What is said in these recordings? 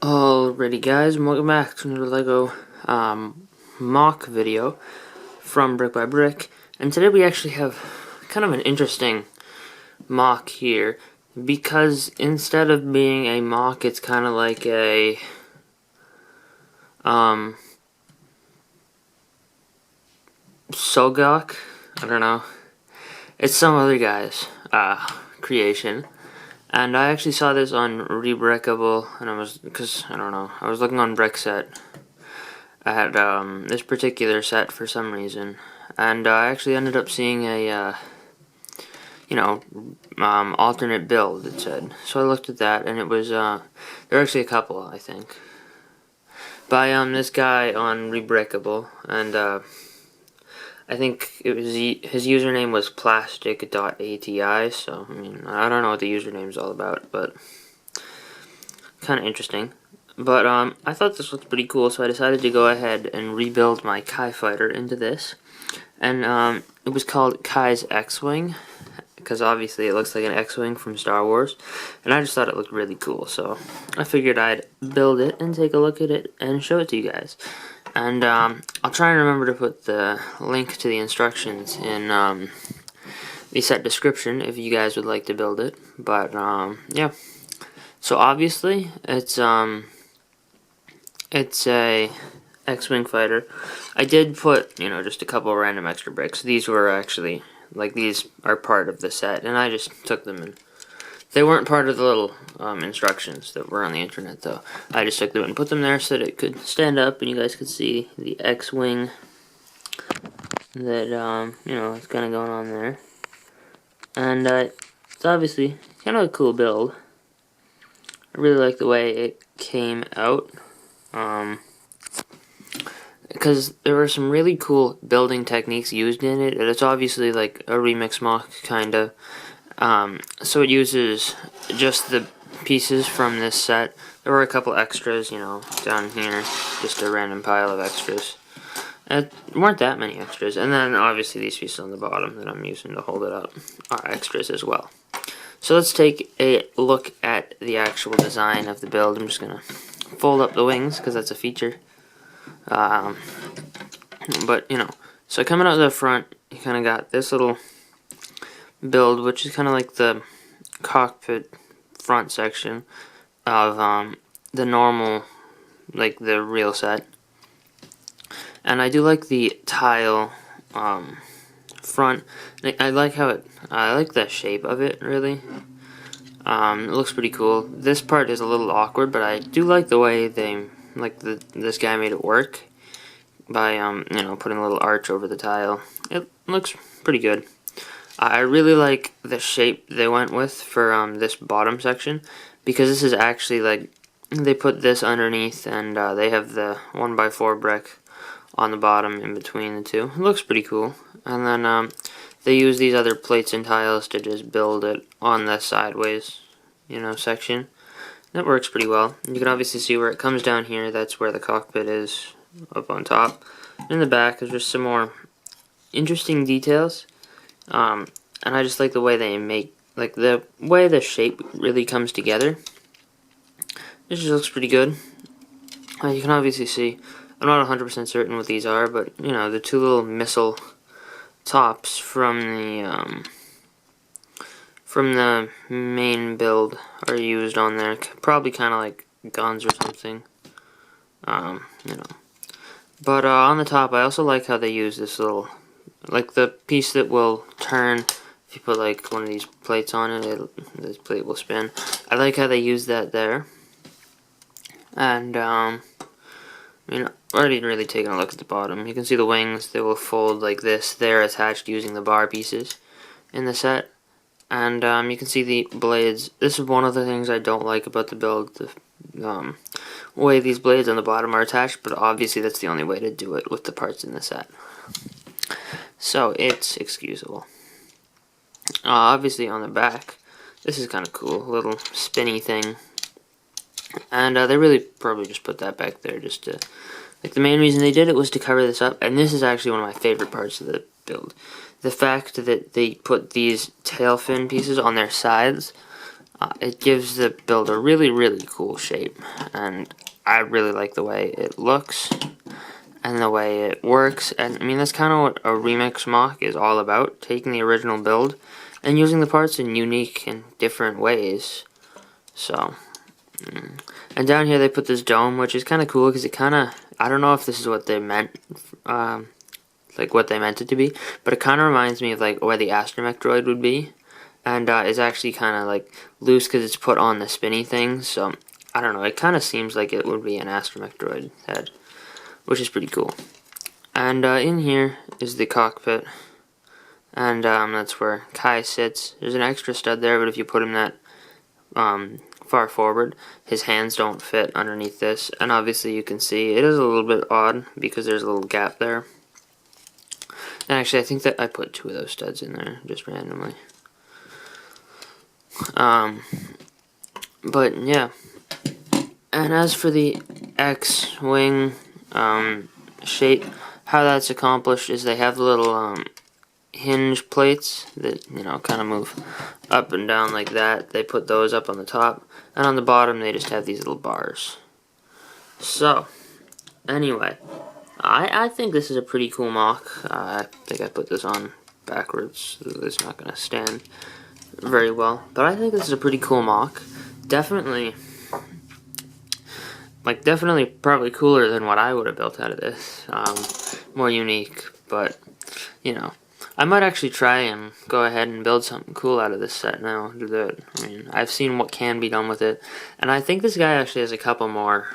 Alrighty guys, welcome back to another LEGO MOC video from BrickByBrick, and today we actually have kind of an interesting MOC here, because instead of being a MOC, it's kind of like a Sogok, I don't know, it's some other guy's creation. And I actually saw this on rebrickable, and I was looking on BrickSet at this particular set for some reason, and I actually ended up seeing a alternate build, it said. So I looked at that, and it was there were actually a couple, I think, by this guy on rebrickable, and I think it was his username was plastic.ati, so I mean, I don't know what the username's all about, but kind of interesting. But I thought this looked pretty cool, so I decided to go ahead and rebuild my Kai fighter into this. And it was called Kai's X-Wing, because obviously it looks like an X-Wing from Star Wars, and I just thought it looked really cool, so I figured I'd build it and take a look at it and show it to you guys. And I'll try and remember to put the link to the instructions in the set description if you guys would like to build it. But yeah, so obviously it's a X-Wing fighter. I did put just a couple of random extra bricks. These were actually these are part of the set, and I just took them and they weren't part of the little instructions that were on the internet, though. I just took them and put them there so that it could stand up and you guys could see the X-Wing that, it's kind of going on there. And it's obviously kind of a cool build. I really like the way it came out, because there were some really cool building techniques used in it, and it's obviously like a remix MOC, kind of. So it uses just the pieces from this set. There were a couple extras, down here, just a random pile of extras. There weren't that many extras, and then obviously these pieces on the bottom that I'm using to hold it up are extras as well. So let's take a look at the actual design of the build. I'm just gonna fold up the wings because that's a feature. But so coming out the front, you kind of got this little build, which is kind of like the cockpit front section of the normal, the real set. And I do like the tile front. I like how I like the shape of it, really. It looks pretty cool. This part is a little awkward, but I do like the way they this guy made it work by putting a little arch over the tile. It looks pretty good. I really like the shape they went with for this bottom section, because this is actually they put this underneath, and they have the 1x4 brick on the bottom in between the two. It looks pretty cool. And then they use these other plates and tiles to just build it on the sideways section. That works pretty well. You can obviously see where it comes down here. That's where the cockpit is, up on top. In the back there's just some more interesting details. And I just like the way they make, the way the shape really comes together. It just looks pretty good. You can obviously see, I'm not 100% certain what these are, but, the two little missile tops from the main build are used on there. Probably kind of like guns or something. But on the top, I also like how they use this little, the piece that will turn. If you put one of these plates on it, this plate will spin. I like how they use that there. And already really taking a look at the bottom. You can see the wings. They will fold like this. They're attached using the bar pieces in the set. And you can see the blades. This is one of the things I don't like about the build. The way these blades on the bottom are attached, but obviously that's the only way to do it with the parts in the set. So it's excusable. Obviously on the back, this is kind of cool, a little spinny thing, and they really probably just put that back there just to, the main reason they did it was to cover this up. And this is actually one of my favorite parts of the build, the fact that they put these tail fin pieces on their sides. It gives the build a really, really cool shape, and I really like the way it looks and the way it works. And I mean, that's kind of what a remix MOC is all about, taking the original build and using the parts in unique and different ways. So, and down here they put this dome, which is kind of cool because it kind of, I don't know if this is what they meant, like what they meant it to be, but it kind of reminds me of like where the astromech droid would be. And it's actually kind of like loose because it's put on the spinny thing, so I don't know, it kind of seems like it would be an astromech droid head, which is pretty cool. And in here is the cockpit, and that's where Kai sits. There's an extra stud there, but if you put him that far forward, his hands don't fit underneath this, and obviously you can see it is a little bit odd because there's a little gap there. And actually I think that I put 2 of those studs in there just randomly. But yeah, and as for the X-wing shape, how that's accomplished is they have the little hinge plates that, you know, kind of move up and down like that. They put those up on the top, and on the bottom they just have these little bars. So anyway, I think this is a pretty cool MOC. I think I put this on backwards, so it's not going to stand very well, but I think this is a pretty cool MOC. Definitely probably cooler than what I would have built out of this. More unique, but you know, I might actually try and go ahead and build something cool out of this set now. I mean, I've seen what can be done with it, and I think this guy actually has a couple more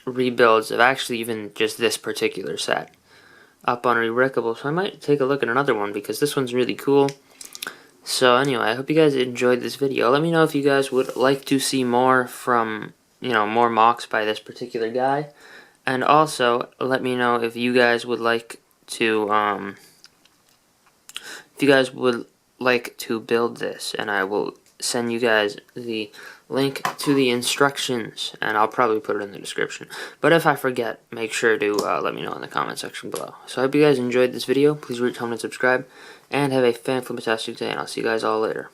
rebuilds of actually even just this particular set up on rebrickable, so I might take a look at another one because this one's really cool. So anyway, I hope you guys enjoyed this video. Let me know if you guys would like to see more from, you know, more MOCs by this particular guy. And also, let me know if you guys would like to, build this. And I will send you guys the link to the instructions. And I'll probably put it in the description. But if I forget, make sure to let me know in the comment section below. So I hope you guys enjoyed this video. Please reach home and subscribe. And have a fantastic day, and I'll see you guys all later.